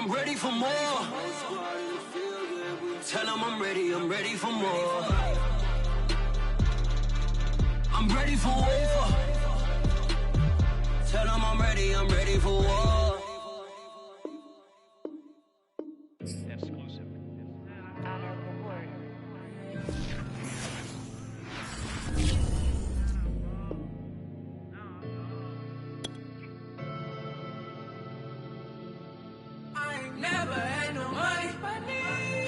I'm ready for more. Tell them I'm ready for more. I'm ready for war. Tell them I'm ready for war. Exclusive. I ain't never had no money.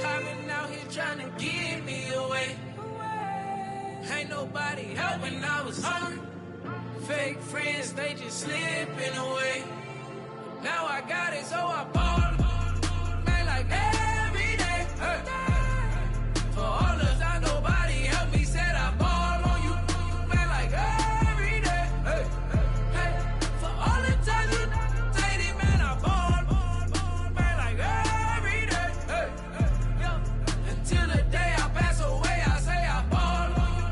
I've been out here trying to give me away. Ain't nobody help when I was hungry. Fake friends, they just slipping away. Now I got it, so I ball. Man, like every day. Hey. For all the time nobody helped me, said I ball on you. Man, like every day. Hey. Hey. For all the times you dated, man, I ball. Man, like every day. Hey. Hey. Until the day I pass away, I say I ball on you.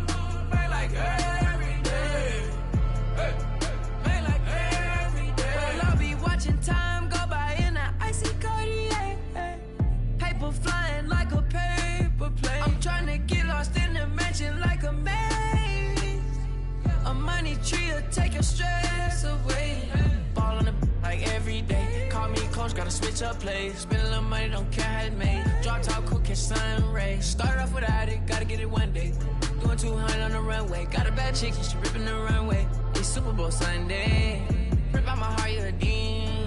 Man, like every day. Hey. Man, like every day. Well, I'll be watching time go by in an icy Cartier. Paper flying like a paper plane. I'm trying to get lost in the mansion like a maze. A money tree will take your stress away. Ball on the like every day. Call me coach, gotta switch up plays. Spend a little money, don't care how it made. Drop top, cool, catch sun rays. Start off without it, gotta get it one day. Doing 200 on the runway. Got a bad chick, she ripping the runway. It's Super Bowl Sunday. Rip out my heart, you a demon.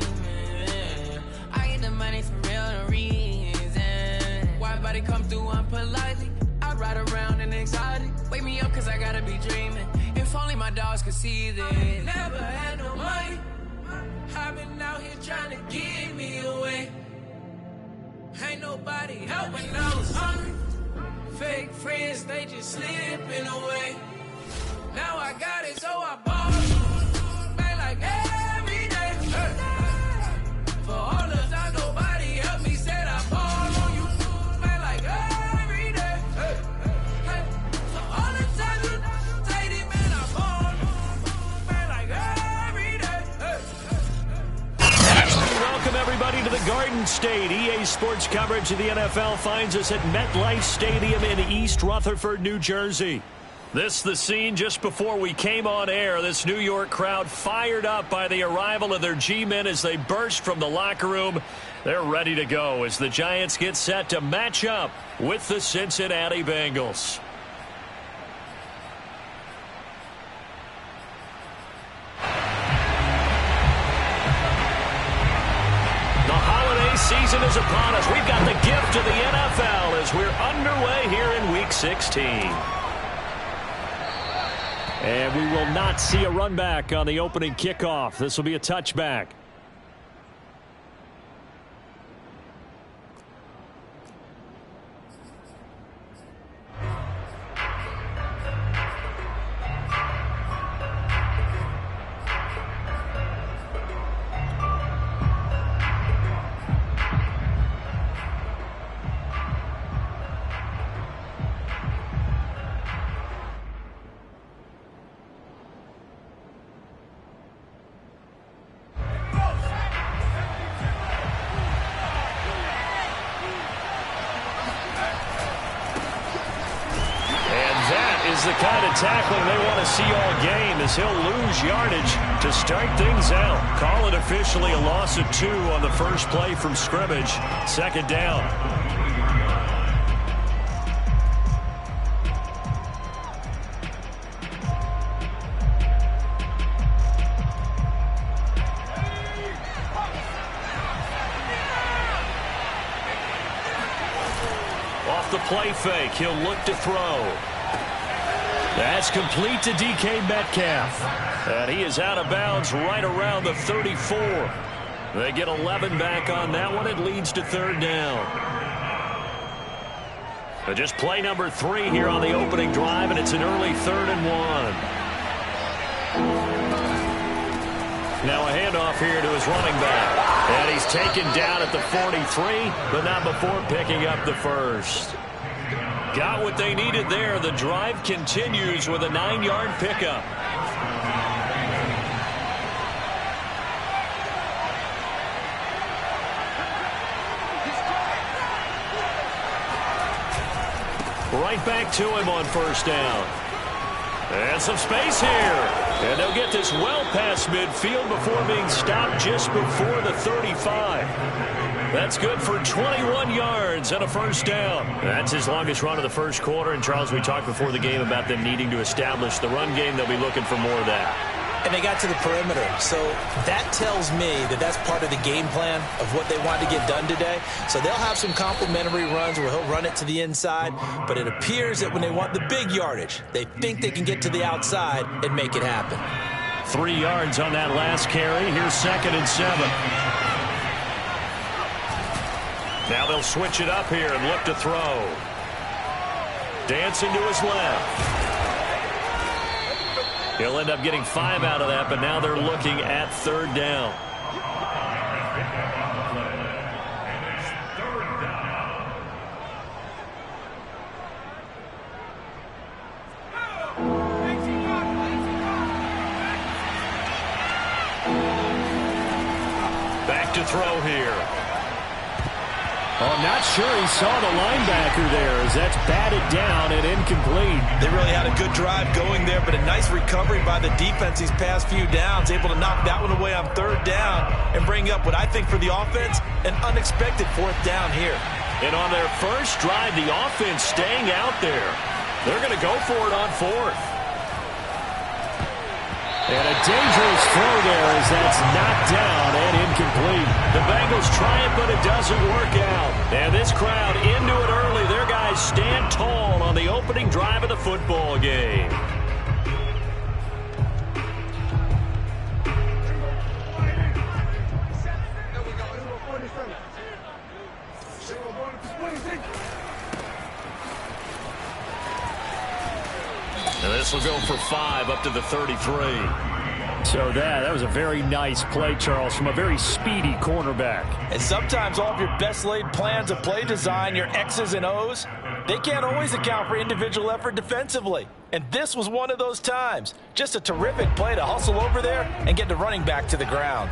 I get the money for real, no reason. Why everybody come through unpolitely? I ride around in exotic. Wake me up cause I gotta be dreaming. If only my dogs could see this. Never had no money. I've been out here trying to give me away. Ain't nobody help when I was hungry. Fake friends, they just slipping away. Now I got it, so I ball. Man, like every day. Hey. For all the time nobody helped me, said I ball on you. Man, like every day. Hey. Hey. For all the time you dated, man, I ball. Man, like every day. Hey. Welcome, everybody, to the Garden State. EA Sports coverage of the NFL finds us at MetLife Stadium in East Rutherford, New Jersey. This the scene just before we came on air. This New York crowd fired up by the arrival of their G-men as they burst from the locker room. They're ready to go as the Giants get set to match up with the Cincinnati Bengals. Season is upon us. We've got the gift of the NFL as we're underway here in Week 16. And we will not see a run back on the opening kickoff. This will be a touchback. The kind of tackling they want to see all game as he'll lose yardage to start things out. Call it officially a loss of 2 on the first play from scrimmage. Second down. Off the play fake, he'll look to throw. That's complete to DK Metcalf. And he is out of bounds right around the 34. They get 11 back on that one. It leads to third down. But just play number 3 here on the opening drive, and it's an early 3rd and 1. Now a handoff here to his running back. And he's taken down at the 43, but not before picking up the first. Got what they needed there. The drive continues with a 9-yard pickup. Right back to him on first down. And some space here. And they'll get this well past midfield before being stopped just before the 35. That's good for 21 yards and a first down. That's his longest run of the first quarter. And, Charles, we talked before the game about them needing to establish the run game. They'll be looking for more of that. And they got to the perimeter. So that tells me that that's part of the game plan of what they want to get done today. So they'll have some complementary runs where he'll run it to the inside. But it appears that when they want the big yardage, they think they can get to the outside and make it happen. 3 yards on that last carry. Here's 2nd and 7. Now they'll switch it up here and look to throw. Dancing to his left. He'll end up getting 5 out of that, but now they're looking at 3rd down. Back to throw here. Oh, I'm not sure he saw the linebacker there as that's batted down and incomplete. They really had a good drive going there, but a nice recovery by the defense these past few downs, able to knock that one away on 3rd down and bring up what I think for the offense, an unexpected 4th down here. And on their first drive, the offense staying out there. They're going to go for it on 4th. And a dangerous throw there as that's knocked down and incomplete. The Bengals try it, but it doesn't work out. And this crowd into it early. Their guys stand tall on the opening drive of the football game. And this will go for 5 up to the 33. So that was a very nice play, Charles, from a very speedy cornerback. And sometimes all of your best laid plans of play design, your X's and O's, they can't always account for individual effort defensively. And this was one of those times. Just a terrific play to hustle over there and get the running back to the ground.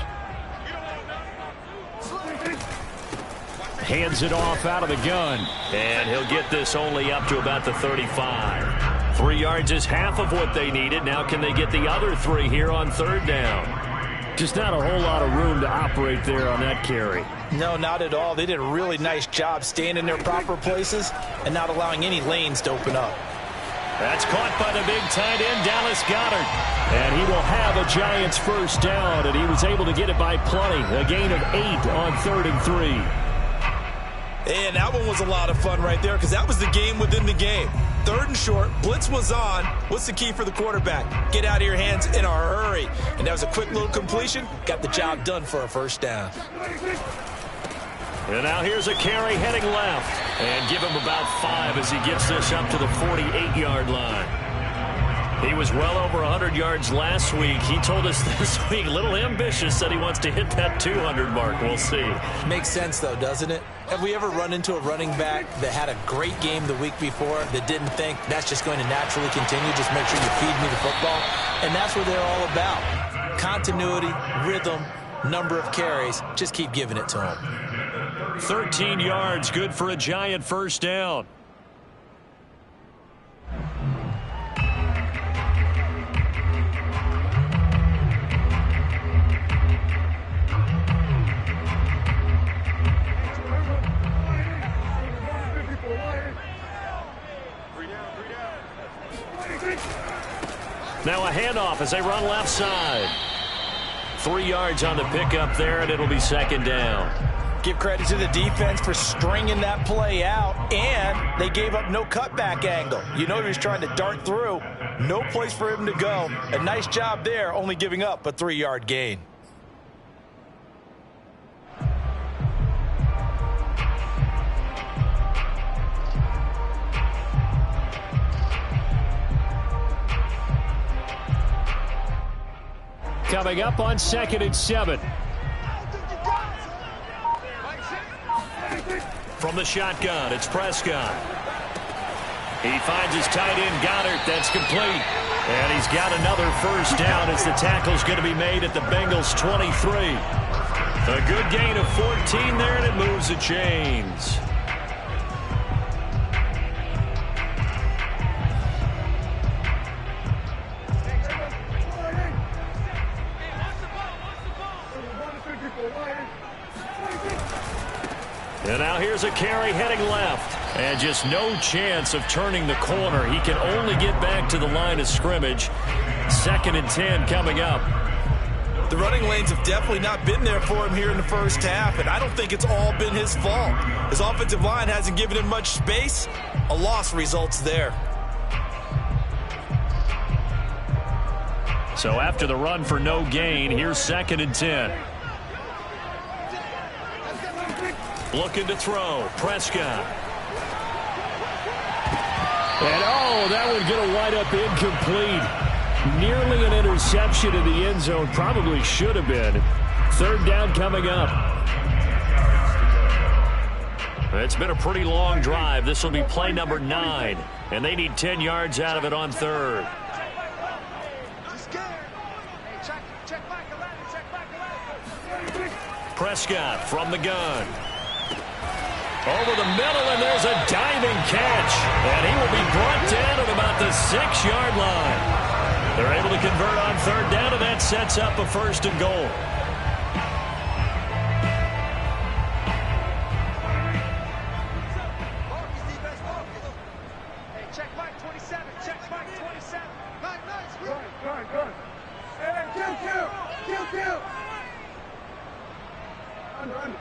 Hands it off out of the gun. And he'll get this only up to about the 35. 3 yards is half of what they needed. Now can they get the other 3 here on 3rd down? Just not a whole lot of room to operate there on that carry. No, not at all. They did a really nice job staying in their proper places and not allowing any lanes to open up. That's caught by the big tight end, Dallas Goedert. And he will have a Giants first down, and he was able to get it by plenty. A gain of 8 on 3rd and 3. And that one was a lot of fun right there because that was the game within the game. 3rd and short, blitz was on. What's the key for the quarterback? Get out of your hands in a hurry. And that was a quick little completion. Got the job done for a first down. And now here's a carry heading left. And give him about 5 as he gets this up to the 48-yard line. He was well over 100 yards last week. He told us this week, a little ambitious, said he wants to hit that 200 mark. We'll see. Makes sense, though, doesn't it? Have we ever run into a running back that had a great game the week before that didn't think that's just going to naturally continue? Just make sure you feed me the football. And that's what they're all about. Continuity, rhythm, number of carries. Just keep giving it to them. 13 yards, good for a Giant first down. Now a handoff as they run left side. 3 yards on the pickup there, and it'll be 2nd down. Give credit to the defense for stringing that play out, and they gave up no cutback angle. You know he was trying to dart through. No place for him to go. A nice job there, only giving up a 3-yard gain. Coming up on 2nd and 7. From the shotgun, it's Prescott. He finds his tight end, Goedert. That's complete. And he's got another first down as the tackle's going to be made at the Bengals' 23. A good gain of 14 there, and it moves the chains. And now here's a carry heading left. And just no chance of turning the corner. He can only get back to the line of scrimmage. 2nd and 10 coming up. The running lanes have definitely not been there for him here in the first half, and I don't think it's all been his fault. His offensive line hasn't given him much space. A loss results there. So after the run for no gain, here's 2nd and 10. Looking to throw. Prescott. And that would get a wind up incomplete. Nearly an interception in the end zone. Probably should have been. 3rd down coming up. It's been a pretty long drive. This will be play number 9. And they need 10 yards out of it on 3rd. Prescott from the gun. Over the middle, and there's a diving catch. And he will be brought down at about the 6-yard line. They're able to convert on 3rd down, and that sets up a 1st and goal. Check Mike 27. Check Mike 27. Nice. Good. And then Q. Run.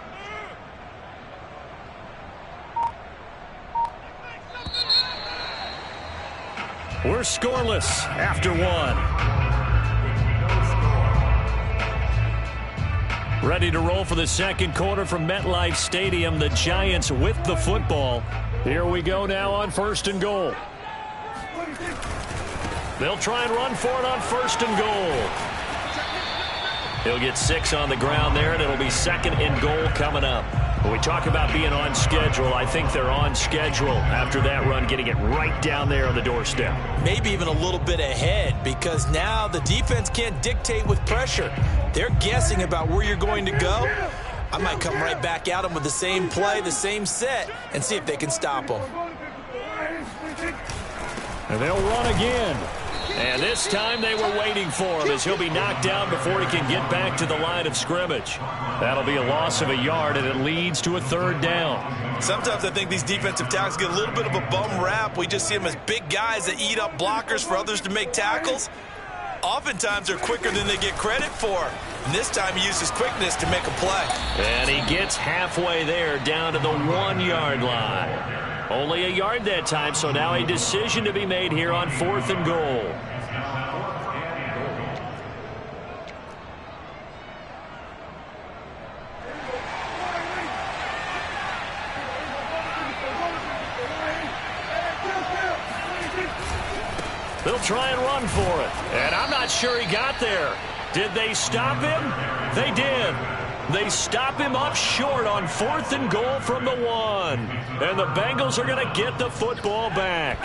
We're scoreless after 1. Ready to roll for the 2nd quarter from MetLife Stadium. The Giants with the football. Here we go now on 1st and goal. They'll try and run for it on 1st and goal. He'll get 6 on the ground there, and it'll be 2nd and goal coming up. When we talk about being on schedule, I think they're on schedule after that run, getting it right down there on the doorstep. Maybe even a little bit ahead, because now the defense can't dictate with pressure. They're guessing about where you're going to go. I might come right back at them with the same play, the same set, and see if they can stop them. And they'll run again. And this time they were waiting for him as he'll be knocked down before he can get back to the line of scrimmage. That'll be a loss of a yard, and it leads to a 3rd down. Sometimes I think these defensive tackles get a little bit of a bum rap. We just see them as big guys that eat up blockers for others to make tackles. Oftentimes they're quicker than they get credit for. And this time he used his quickness to make a play. And he gets halfway there down to the 1-yard line. Only a yard that time, so now a decision to be made here on 4th and goal. They'll try and run for it. And I'm not sure he got there. Did they stop him? They did. They stop him up short on 4th and goal from the 1. And the Bengals are going to get the football back.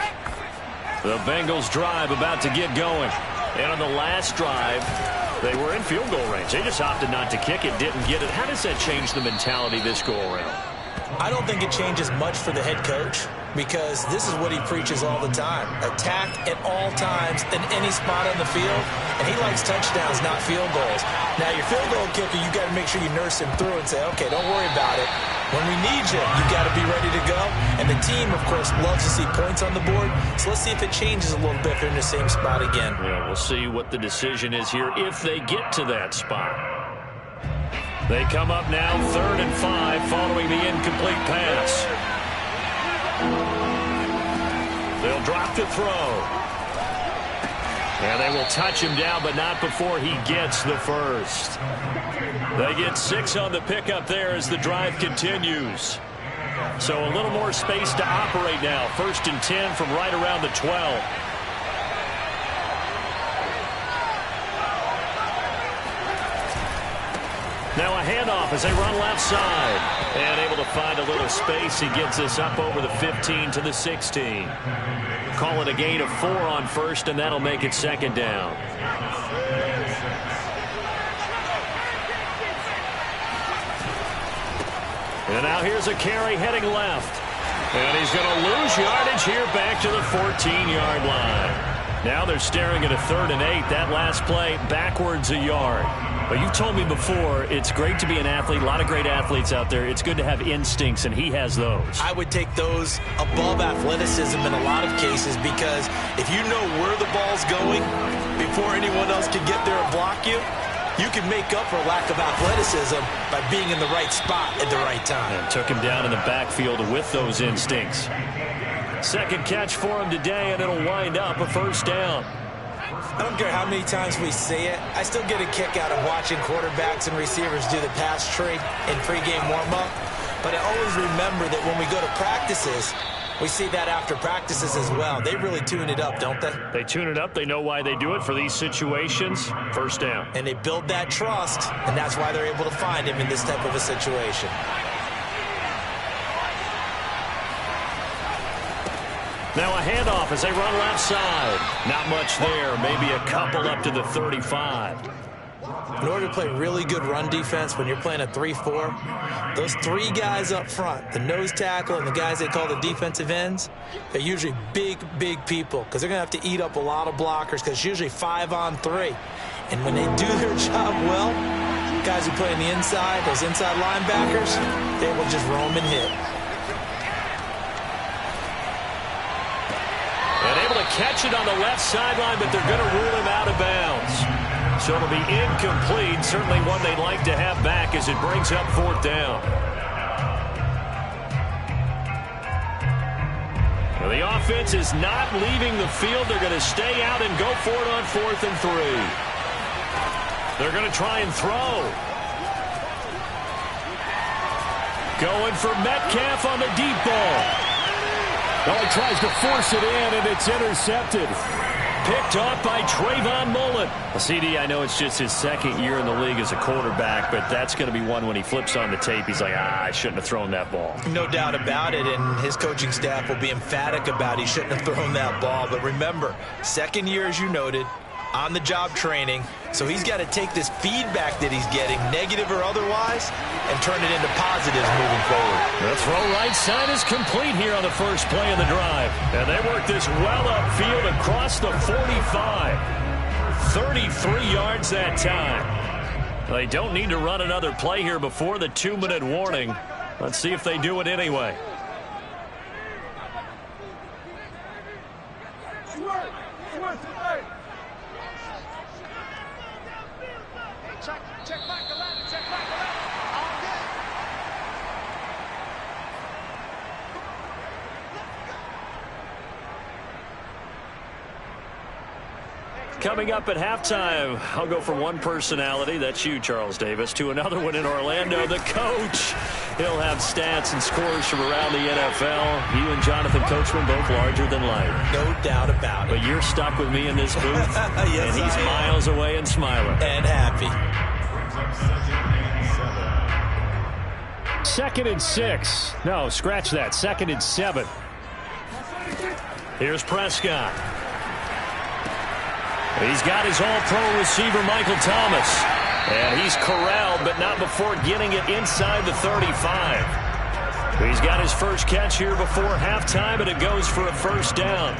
The Bengals drive about to get going. And on the last drive, they were in field goal range. They just opted not to kick it, didn't get it. How does that change the mentality this go around? I don't think it changes much for the head coach, because this is what he preaches all the time. Attack at all times in any spot on the field, and he likes touchdowns, not field goals. Now, your field goal kicker, you got to make sure you nurse him through and say, okay, don't worry about it. When we need you got to be ready to go. And the team, of course, loves to see points on the board, so let's see if it changes a little bit if they're in the same spot again. Yeah, we'll see what the decision is here if they get to that spot. They come up now 3rd and 5 following the incomplete pass. They'll drop to throw. And they will touch him down, but not before he gets the first. They get 6 on the pickup there as the drive continues. So a little more space to operate now. 1st and 10 from right around the 12. Now a handoff as they run left side. And able to find a little space. He gets this up over the 15 to the 16. Call it a gain of 4 on 1st, and that'll make it 2nd down. And now here's a carry heading left. And he's going to lose yardage here back to the 14-yard line. Now they're staring at a 3rd and 8. That last play backwards a yard. Well, you've told me before, it's great to be an athlete. A lot of great athletes out there. It's good to have instincts, and he has those. I would take those above athleticism in a lot of cases, because if you know where the ball's going before anyone else can get there and block you, you can make up for lack of athleticism by being in the right spot at the right time. And took him down in the backfield with those instincts. Second catch for him today, and it'll wind up a first down. I don't care how many times we say it, I still get a kick out of watching quarterbacks and receivers do the pass tree in pregame warm-up. But I always remember that when we go to practices, we see that after practices as well. They really tune it up, don't they? They tune it up. They know why they do it for these situations. First down. And they build that trust, and that's why they're able to find him in this type of a situation. Now a handoff as they run left side. Not much there. Maybe a couple up to the 35. In order to play really good run defense when you're playing a 3-4, those three guys up front, the nose tackle and the guys they call the defensive ends, they're usually big, big people, because they're going to have to eat up a lot of blockers, because it's usually 5-on-3. And when they do their job well, guys who play on the inside, those inside linebackers, they will just roam and hit. And able to catch it on the left sideline, but they're going to rule him out of bounds. So it'll be incomplete. Certainly one they'd like to have back as it brings up fourth down. Well, the offense is not leaving the field. They're going to stay out and go for it on 4th and 3. They're going to try and throw. Going for Metcalf on the deep ball. Well, he tries to force it in, and it's intercepted. Picked off by Trayvon Mullen. Well, CD, I know it's just his second year in the league as a quarterback, but that's going to be one when he flips on the tape. He's like, I shouldn't have thrown that ball. No doubt about it, and his coaching staff will be emphatic about he shouldn't have thrown that ball. But remember, second year, as you noted, on-the-job training, so he's got to take this feedback that he's getting, negative or otherwise, and turn it into positives moving forward. The throw right side is complete here on the first play of the drive. And they work this well upfield across the 45. 33 yards that time. They don't need to run another play here before the 2-minute warning. Let's see if they do it anyway. Check back the ladder, check back the ladder. All good. Coming up at halftime, I'll go from one personality, that's you, Charles Davis, to another one in Orlando, the coach. He'll have stats and scores from around the NFL. You and Jonathan Coachman both larger than life. No doubt about it. But you're stuck with me in this booth, yes, and he's miles away and smiling. And happy. 2nd and 6. No, scratch that. 2nd and 7. Here's Prescott. He's got his all-pro receiver, Michael Thomas. And he's corralled, but not before getting it inside the 35. He's got his first catch here before halftime, and it goes for a first down.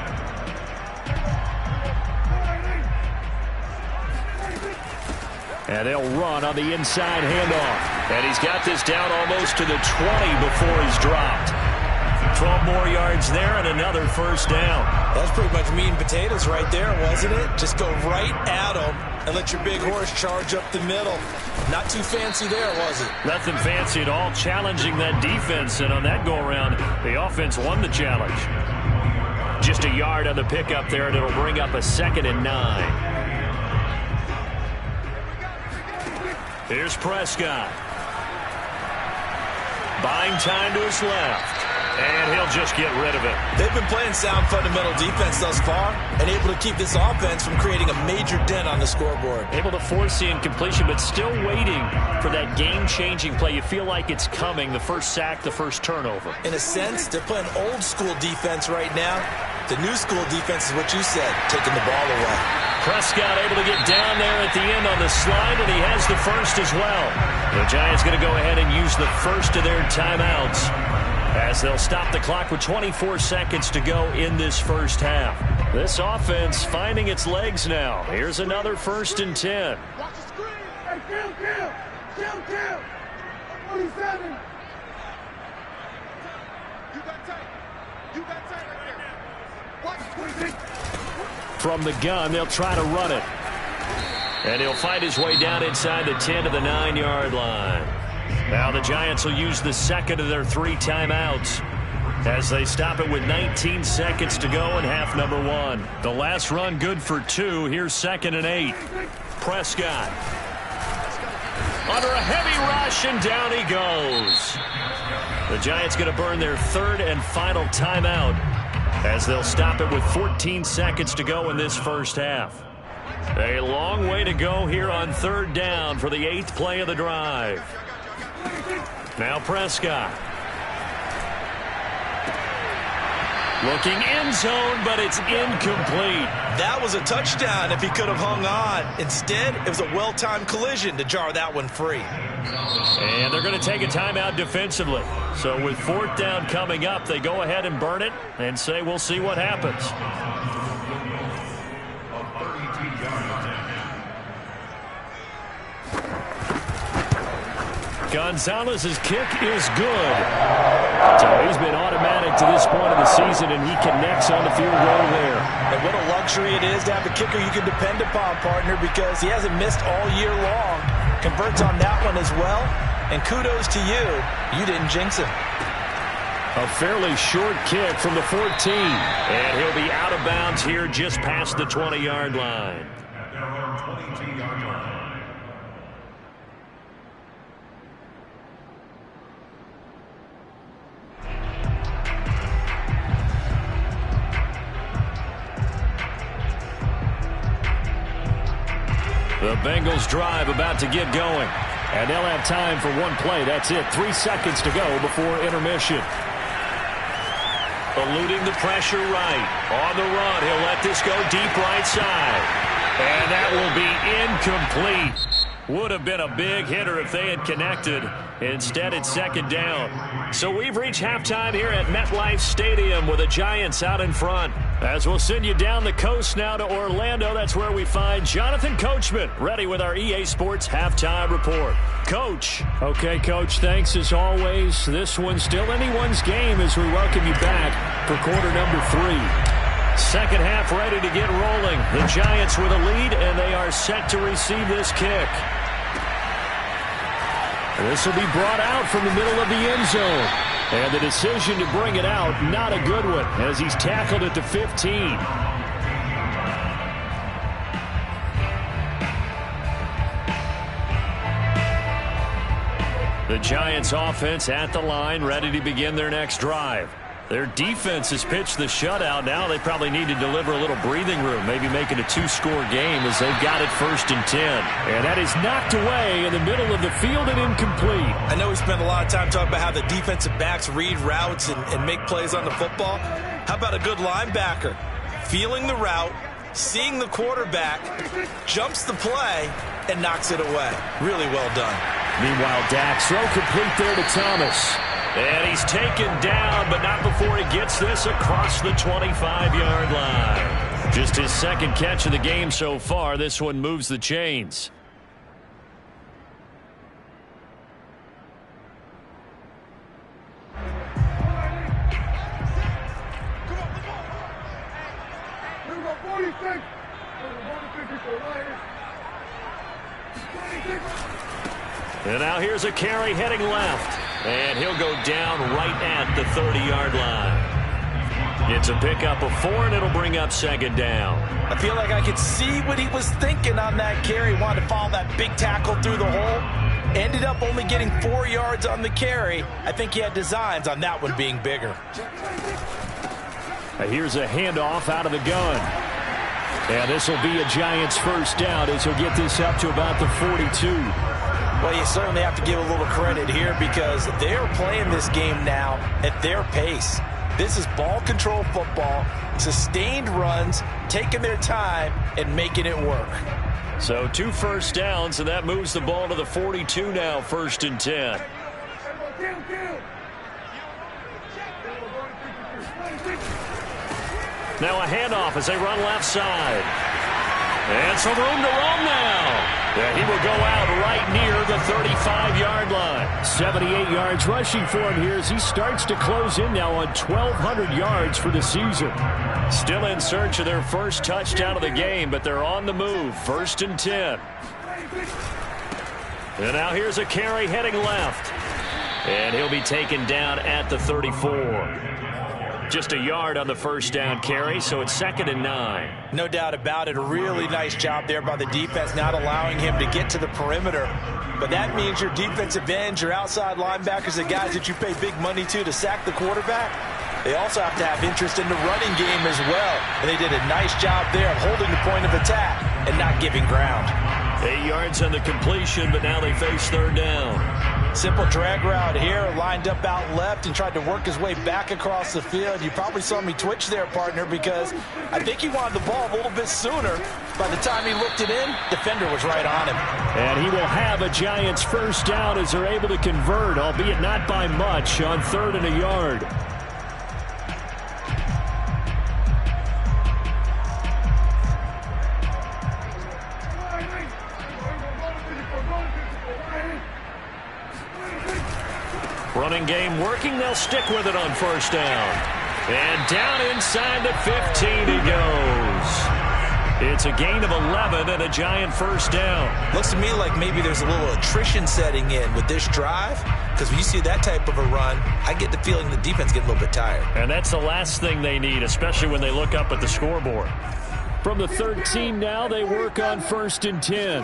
And they'll run on the inside handoff. And he's got this down almost to the 20 before he's dropped. 12 more yards there and another first down. That's pretty much meat and potatoes right there, wasn't it? Just go right at him and let your big horse charge up the middle. Not too fancy there, was it? Nothing fancy at all, challenging that defense. And on that go-around, the offense won the challenge. Just a yard on the pickup there, and it'll bring up a 2nd and 9. Here's Prescott. Buying time to his left. And he'll just get rid of it. They've been playing sound fundamental defense thus far and able to keep this offense from creating a major dent on the scoreboard. Able to force the incompletion, but still waiting for that game-changing play. You feel like it's coming, the first sack, the first turnover. In a sense, they're playing old-school defense right now. The new-school defense is what you said, taking the ball away. Prescott able to get down there at the end on the slide, and he has the first as well. The Giants going to go ahead and use the first of their timeouts, as they'll stop the clock with 24 seconds to go in this first half. This offense finding its legs now. Here's another 1st and 10. Watch the screen. Kill. 47. You got tight right there. Watch 26. From the gun, they'll try to run it. And he'll fight his way down inside the 10 to the 9-yard line. Now the Giants will use the second of their 3 timeouts as they stop it with 19 seconds to go in half number 1. The last run good for 2. Here's 2nd and 8. Prescott. Under a heavy rush, and down he goes. The Giants going to burn their 3rd and final timeout as they'll stop it with 14 seconds to go in this first half. A long way to go here on 3rd down for the 8th play of the drive. Now Prescott. Looking end zone, but it's incomplete. That was a touchdown if he could have hung on. Instead, it was a well-timed collision to jar that one free. And they're going to take a timeout defensively. So with 4th down coming up, they go ahead and burn it and say we'll see what happens. Gonzalez's kick is good. So he's been automatic to this point of the season, and he connects on the field goal there. And what a luxury it is to have a kicker you can depend upon, partner, because he hasn't missed all year long. Converts on that one as well. And kudos to you. You didn't jinx him. A fairly short kick from the 14. And he'll be out of bounds here just past the 20-yard line. The Bengals drive about to get going. And they'll have time for one play. That's it. 3 seconds to go before intermission. Eluding the pressure right. On the run, he'll let this go deep right side. And that will be incomplete. Would have been a big hitter if they had connected. Instead, it's 2nd down. So we've reached halftime here at MetLife Stadium with the Giants out in front. As we'll send you down the coast now to Orlando, that's where we find Jonathan Coachman, ready with our EA Sports Halftime Report. Coach. Okay, Coach, thanks as always. This one's still anyone's game as we welcome you back for quarter number 3. Second half ready to get rolling. The Giants with a lead, and they are set to receive this kick. This will be brought out from the middle of the end zone. And the decision to bring it out, not a good one, as he's tackled at the 15. The Giants offense at the line, ready to begin their next drive. Their defense has pitched the shutout. Now they probably need to deliver a little breathing room, maybe make it a 2-score game as they've got it 1st and 10. And that is knocked away in the middle of the field and incomplete. I know we spent a lot of time talking about how the defensive backs read routes and make plays on the football. How about a good linebacker? Feeling the route, seeing the quarterback, jumps the play, and knocks it away. Really well done. Meanwhile, Dak, throw complete there to Thomas. And he's taken down, but not before he gets this across the 25-yard line. Just his 2nd catch of the game so far. This one moves the chains. And now here's a carry heading left. And he'll go down right at the 30-yard line. It's a pickup of 4, and it'll bring up 2nd down. I feel like I could see what he was thinking on that carry. Wanted to follow that big tackle through the hole. Ended up only getting 4 yards on the carry. I think he had designs on that one being bigger. Here's a handoff out of the gun. And this will be a Giants 1st down as he'll get this up to about the 42. Well, you certainly have to give a little credit here because they're playing this game now at their pace. This is ball control football, sustained runs, taking their time and making it work. So 2 1st downs, and that moves the ball to the 42 now, 1st and 10. Now a handoff as they run left side. And some room to roam now. Yeah, he will go out right near the 35-yard line. 78 yards rushing for him here as he starts to close in now on 1,200 yards for the season. Still in search of their first touchdown of the game, but they're on the move. 1st and 10. And now here's a carry heading left. And he'll be taken down at the 34. Just a yard on the first down carry, so it's 2nd and 9. No doubt about it. A really nice job there by the defense, not allowing him to get to the perimeter. But that means your defensive ends, your outside linebackers, the guys that you pay big money to sack the quarterback, they also have to have interest in the running game as well. And they did a nice job there of holding the point of attack and not giving ground. 8 yards on the completion, but now they face 3rd down. Simple drag route here, lined up out left and tried to work his way back across the field. You probably saw me twitch there, partner, because I think he wanted the ball a little bit sooner. By the time he looked it in, defender was right on him. And he will have a Giants first down as they're able to convert, albeit not by much, on 3rd and a yard. Running game working. They'll stick with it on 1st down. And down inside the 15 he goes. It's a gain of 11 and a Giant first down. Looks to me like maybe there's a little attrition setting in with this drive, because when you see that type of a run, I get the feeling the defense gets a little bit tired. And that's the last thing they need, especially when they look up at the scoreboard. From the 13 now, they work on 1st and 10.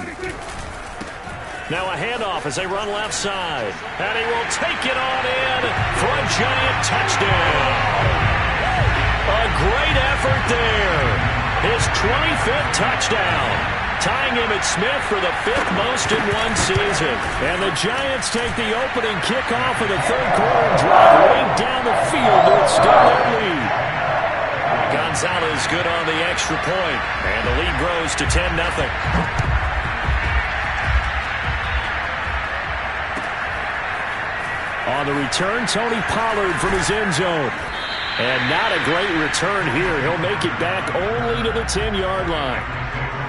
Now a handoff as they run left side. And he will take it on in for a Giant touchdown. A great effort there. His 25th touchdown. Tying him at Smith for the 5th most in one season. And the Giants take the opening kickoff of the 3rd quarter and drive right down the field to extend their lead. Gonzalez good on the extra point. And the lead grows to 10-0. On the return, Tony Pollard from his end zone. And not a great return here. He'll make it back only to the 10-yard line.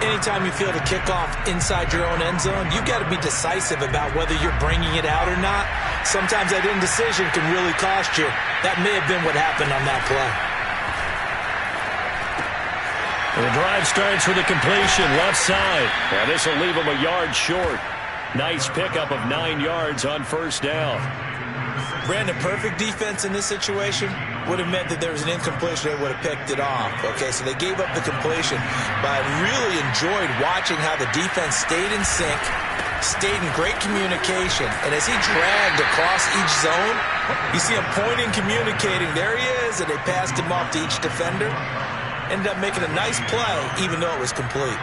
Anytime you feel the kickoff inside your own end zone, you've got to be decisive about whether you're bringing it out or not. Sometimes that indecision can really cost you. That may have been what happened on that play. The drive starts with a completion left side. Now this will leave him a yard short. Nice pickup of 9 yards on 1st down. Brandon, perfect defense in this situation would have meant that there was an incompletion. They would have picked it off. Okay, so they gave up the completion. But I really enjoyed watching how the defense stayed in sync, stayed in great communication. And as he dragged across each zone, you see him pointing, communicating. There he is, and they passed him off to each defender. Ended up making a nice play, even though it was complete.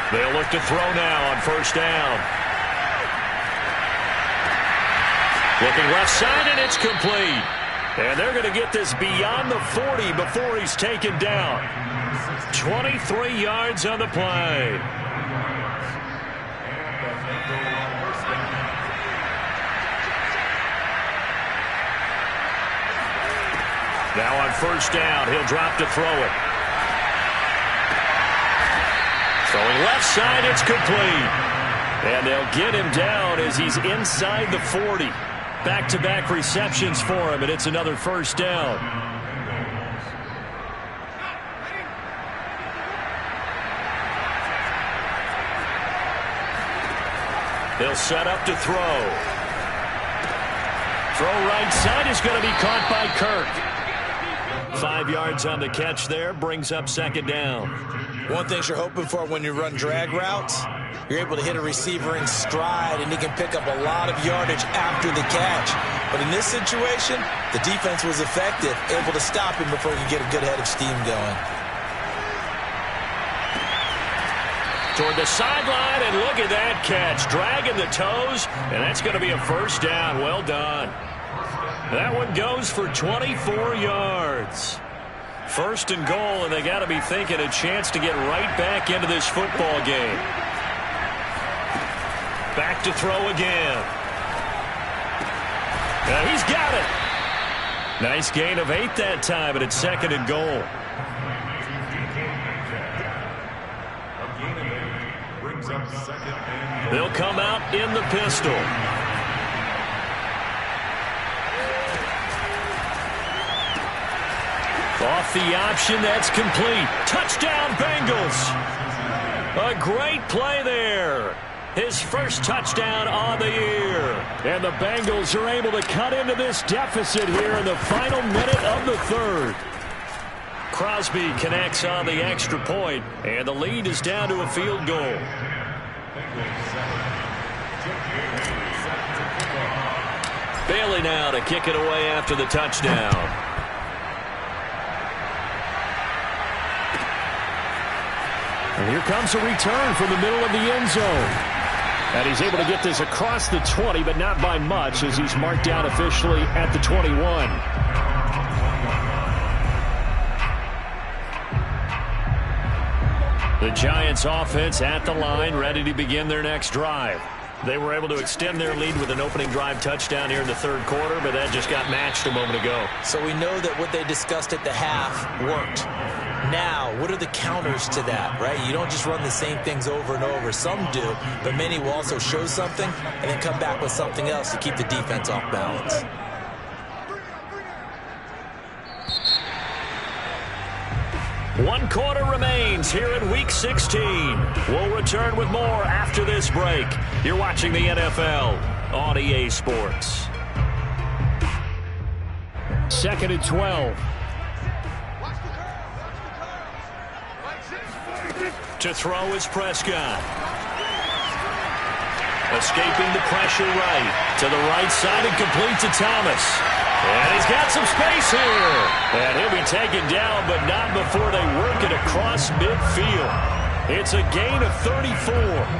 They'll look to throw now on 1st down. Looking left side, and it's complete. And they're going to get this beyond the 40 before he's taken down. 23 yards on the play. Now on 1st down, he'll drop to throw it. Throwing left side, it's complete. And they'll get him down as he's inside the 40. Back-to-back receptions for him, and it's another 1st down. They'll set up to throw. Throw right side is going to be caught by Kirk. 5 yards on the catch there, brings up 2nd down. One thing you're hoping for when you run drag routes, you're able to hit a receiver in stride, and he can pick up a lot of yardage after the catch. But in this situation, the defense was effective, able to stop him before he could get a good head of steam going. Toward the sideline, and look at that catch. Dragging the toes, and that's going to be a 1st down. Well done. That one goes for 24 yards. 1st and goal, and they got to be thinking a chance to get right back into this football game. Back to throw again. He's got it. Nice gain of 8 that time, and it's second and goal. They'll come out in the pistol. Off the option, that's complete. Touchdown, Bengals. A great play there. His first touchdown on the year. And the Bengals are able to cut into this deficit here in the final minute of the third. Crosby connects on the extra point, and the lead is down to a field goal. Bailey now to kick it away after the touchdown. And here comes a return from the middle of the end zone. And he's able to get this across the 20, but not by much, as he's marked down officially at the 21. The Giants offense at the line, ready to begin their next drive. They were able to extend their lead with an opening drive touchdown here in the third quarter, but that just got matched a moment ago. So we know that what they discussed at the half worked. Now, what are the counters to that, right? You don't just run the same things over and over. Some do, but many will also show something and then come back with something else to keep the defense off balance. One quarter remains here in Week 16. We'll return with more after this break. You're watching the NFL on EA Sports. 2nd and 12. To throw is Prescott. Escaping the pressure right. To the right side and complete to Thomas. And he's got some space here. And he'll be taken down, but not before they work it across midfield. It's a gain of 34.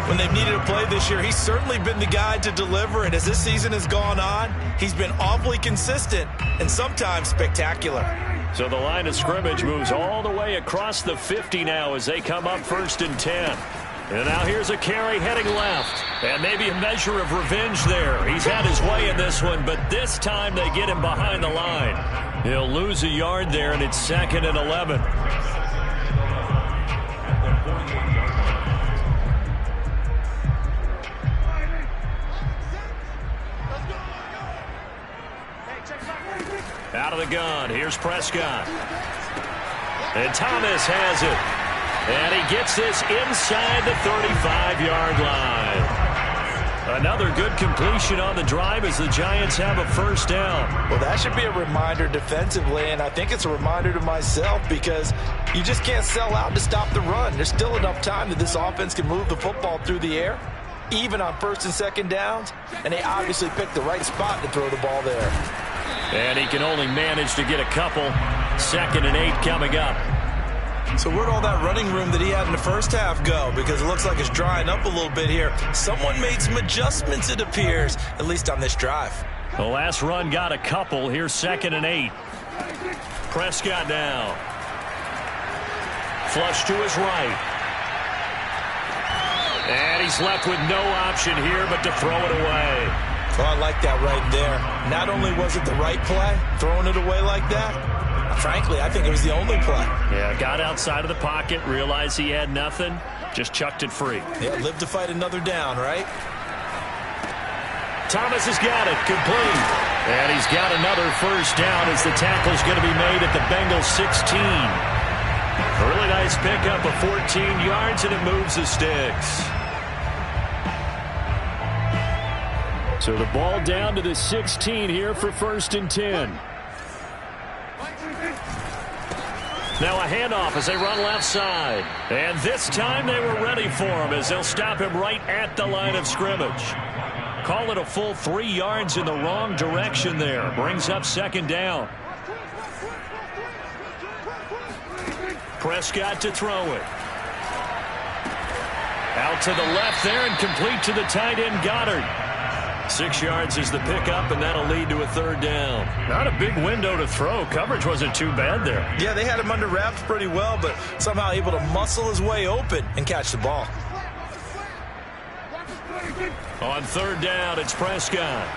When they've needed a play this year, he's certainly been the guy to deliver. And as this season has gone on, he's been awfully consistent and sometimes spectacular. So the line of scrimmage moves all the way across the 50 now as they come up 1st and 10. And now here's a carry heading left. And maybe a measure of revenge there. He's had his way in this one, but this time they get him behind the line. He'll lose a yard there, and it's 2nd and 11. Out of the gun, here's Prescott. And Thomas has it. And he gets this inside the 35-yard line. Another good completion on the drive as the Giants have a first down. Well, that should be a reminder defensively, and I think it's a reminder to myself because you just can't sell out to stop the run. There's still enough time that this offense can move the football through the air, even on 1st and 2nd downs, and they obviously picked the right spot to throw the ball there. And he can only manage to get a couple. 2nd and 8 coming up. So where'd all that running room that he had in the first half go? Because it looks like it's drying up a little bit here. Someone made some adjustments, it appears, at least on this drive. The last run got a couple. Here's 2nd and 8. Prescott now. Flush to his right. And he's left with no option here but to throw it away. Oh, I like that right there. Not only was it the right play, throwing it away like that, frankly, I think it was the only play. Yeah, got outside of the pocket, realized he had nothing, just chucked it free. Yeah, live to fight another down, right? Thomas has got it, complete. And he's got another first down as the tackle's going to be made at the Bengals 16. A really nice pickup of 14 yards, and it moves the sticks. So the ball down to the 16 here for 1st and 10. Now a handoff as they run left side. And this time they were ready for him as they'll stop him right at the line of scrimmage. Call it a full 3 yards in the wrong direction there. Brings up 2nd down. Prescott to throw it. Out to the left there and complete to the tight end Goddard. 6 yards is the pickup, and that'll lead to a 3rd down. Not a big window to throw. Coverage wasn't too bad there. Yeah, they had him under wraps pretty well, but somehow able to muscle his way open and catch the ball. On 3rd down, it's Prescott.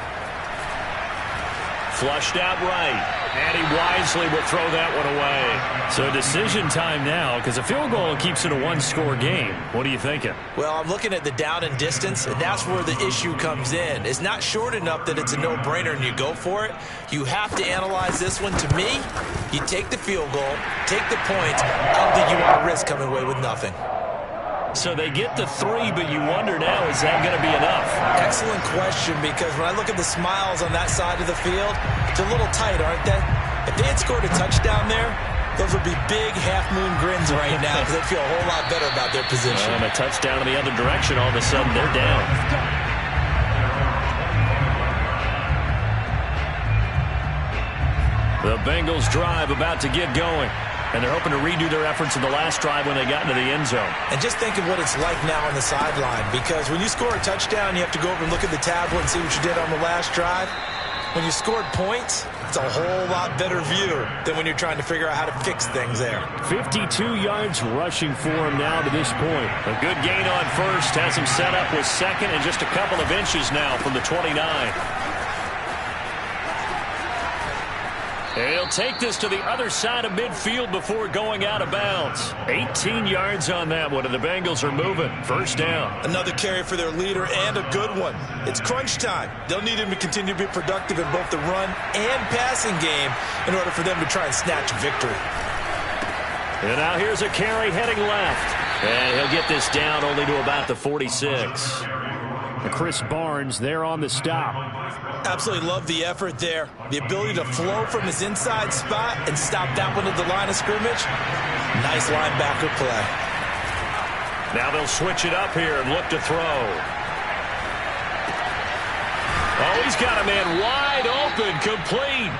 flushed out right. And he wisely will throw that one away. So decision time now, because a field goal keeps it a one-score game. What are you thinking? Well, I'm looking at the down and distance, and that's where the issue comes in. It's not short enough that it's a no-brainer and you go for it. You have to analyze this one. To me, you take the field goal, take the points. I don't think you want to risk coming away with nothing. So they get the 3, but you wonder now, is that going to be enough? Excellent question, because when I look at the smiles on that side of the field, it's a little tight, aren't they? If they had scored a touchdown there, those would be big half-moon grins right now because they'd feel a whole lot better about their position. And a touchdown in the other direction, all of a sudden they're down. The Bengals drive about to get going. And they're hoping to redo their efforts in the last drive when they got into the end zone. And just think of what it's like now on the sideline, because when you score a touchdown, you have to go over and look at the tablet and see what you did on the last drive. When you scored points, it's a whole lot better view than when you're trying to figure out how to fix things there. 52 yards rushing for him now to this point. A good gain on first has him set up with second and just a couple of inches now from the 29. He'll take this to the other side of midfield before going out of bounds. 18 yards on that one, and the Bengals are moving. First down. Another carry for their leader, and a good one. It's crunch time. They'll need him to continue to be productive in both the run and passing game in order for them to try and snatch victory. And now here's a carry heading left. And he'll get this down only to about the 46. Chris Barnes there on the stop. Absolutely love the effort there. The ability to flow from his inside spot and stop that one at the line of scrimmage. Nice linebacker play. Now they'll switch it up here and look to throw. Oh, he's got a man wide open, complete.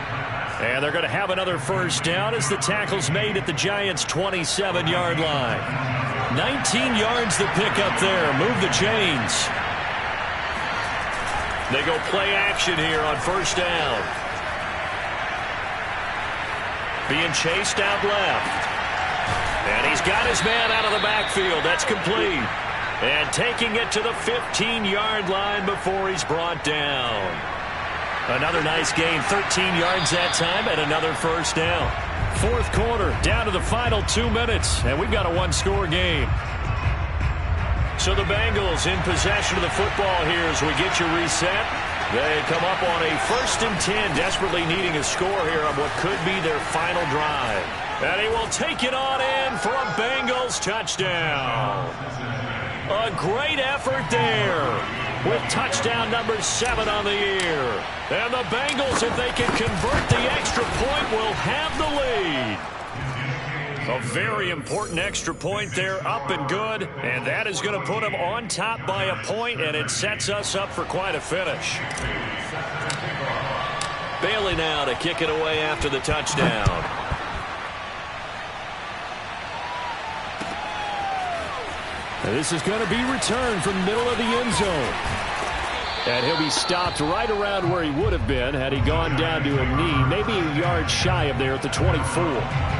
And they're going to have another first down as the tackle's made at the Giants' 27-yard line. 19 yards to pick up there. Move the chains. They go play action here on first down. Being chased out left. And he's got his man out of the backfield. That's complete. And taking it to the 15-yard line before he's brought down. Another nice gain, 13 yards that time, and another first down. Fourth quarter, down to the final 2 minutes, and we've got a one-score game. So the Bengals in possession of the football here as we get you reset. They come up on a 1st and 10, desperately needing a score here on what could be their final drive. And he will take it on in for a Bengals touchdown. A great effort there with touchdown number 7 on the year. And the Bengals, if they can convert the extra point, will have the lead. A very important extra point there, up and good, and that is going to put them on top by a point, and it sets us up for quite a finish. Bailey now to kick it away after the touchdown. And this is going to be returned from the middle of the end zone. And he'll be stopped right around where he would have been had he gone down to a knee, maybe a yard shy of there at the 24.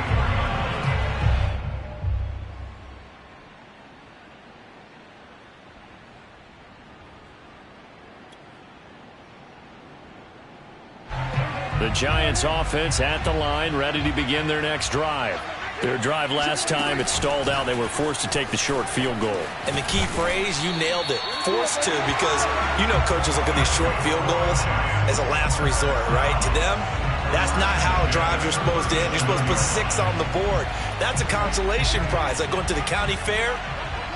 The Giants offense at the line, ready to begin their next drive. Their drive last time, it stalled out. They were forced to take the short field goal. And the key phrase, you nailed it. Forced to, because you know coaches look at these short field goals as a last resort, right? To them, that's not how drives are supposed to end. You're supposed to put 6 on the board. That's a consolation prize. Like going to the county fair,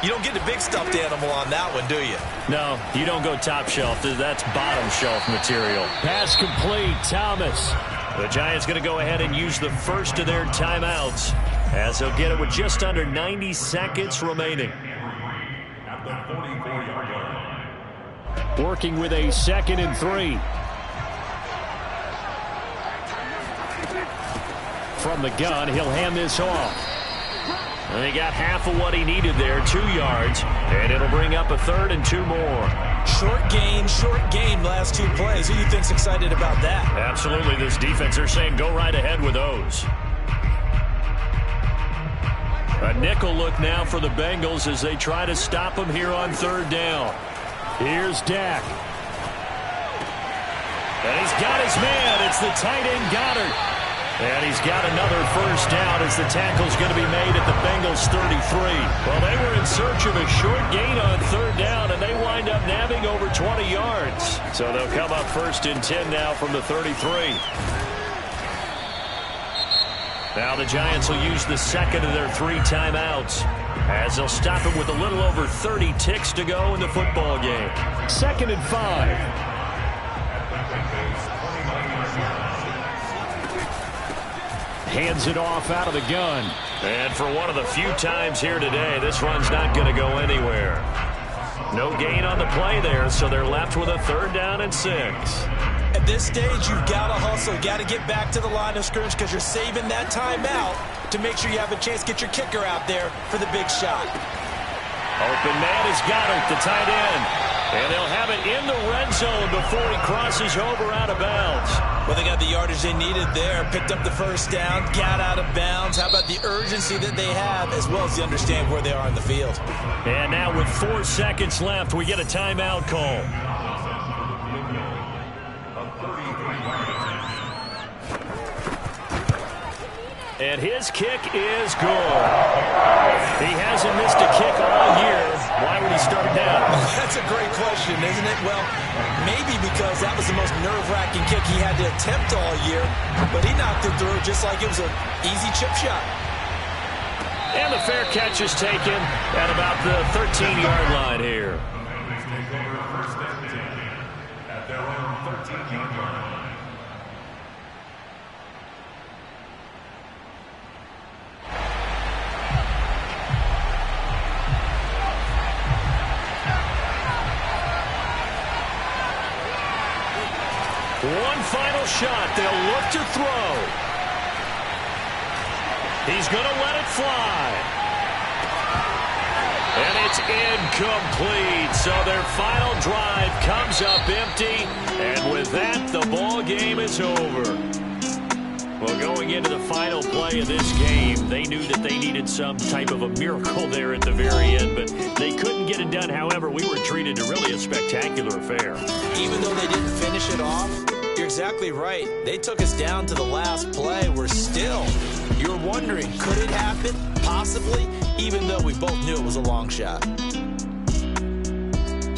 you don't get the big stuffed animal on that one, do you? No, you don't go top shelf. That's bottom shelf material. Pass complete, Thomas. The Giants going to go ahead and use the first of their timeouts as they'll get it with just under 90 seconds remaining. Working with a 2nd and 3. From the gun, he'll hand this off. And he got half of what he needed there, 2 yards, and it'll bring up a 3rd and 2 more. Short game, last 2 plays. Who do you think's excited about that? Absolutely, this defense, they're saying go right ahead with those. A nickel look now for the Bengals as they try to stop him here on 3rd down. Here's Dak. And he's got his man. It's the tight end Goddard. And he's got another first down as the tackle's going to be made at the Bengals 33. Well, they were in search of a short gain on third down, and they wind up nabbing over 20 yards. So they'll come up first and 10 now from the 33. Now the Giants will use the second of their 3 timeouts as they'll stop it with a little over 30 ticks to go in the football game. 2nd and 5. Hands it off out of the gun. And for one of the few times here today, this run's not going to go anywhere. No gain on the play there, so they're left with a 3rd down and 6. At this stage, you've got to hustle. Got to get back to the line of scrimmage because you're saving that timeout to make sure you have a chance to get your kicker out there for the big shot. Open man is Goddard, the tight end. And they'll have it in the red zone before he crosses over out of bounds. Well, they got the yardage they needed there. Picked up the first down, got out of bounds. How about the urgency that they have as well as they understand where they are in the field? And now with 4 seconds left, we get a timeout call. And his kick is good. He hasn't missed a kick all year. Why would he start now? That's a great question, isn't it? Well, maybe because that was the most nerve-wracking kick he had to attempt all year, but he knocked it through just like it was an easy chip shot. And the fair catch is taken at about the 13-yard line here. At their own 13-yard line. One final shot. They'll look to throw. He's going to let it fly. And it's incomplete. So their final drive comes up empty. And with that, the ball game is over. Well, going into the final play of this game, they knew that they needed some type of a miracle there at the very end, but they couldn't get it done. However, we were treated to really a spectacular affair. Even though they didn't finish it off, you're exactly right. They took us down to the last play. We're still, you're wondering, could it happen? Possibly, even though we both knew it was a long shot.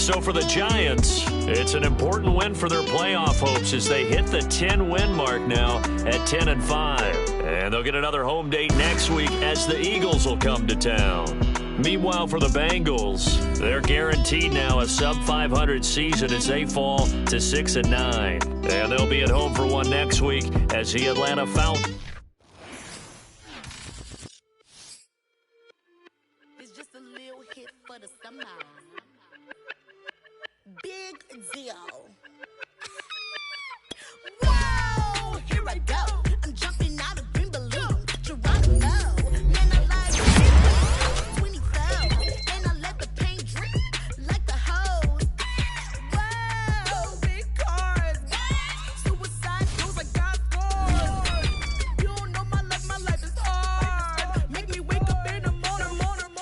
So for the Giants, it's an important win for their playoff hopes as they hit the 10-win mark now at 10-5. And they'll get another home date next week as the Eagles will come to town. Meanwhile, for the Bengals, they're guaranteed now a sub-500 season as they fall to 6-9. And they'll be at home for one next week as the Atlanta Falcons. It's just a little hit for the summer. Big deal.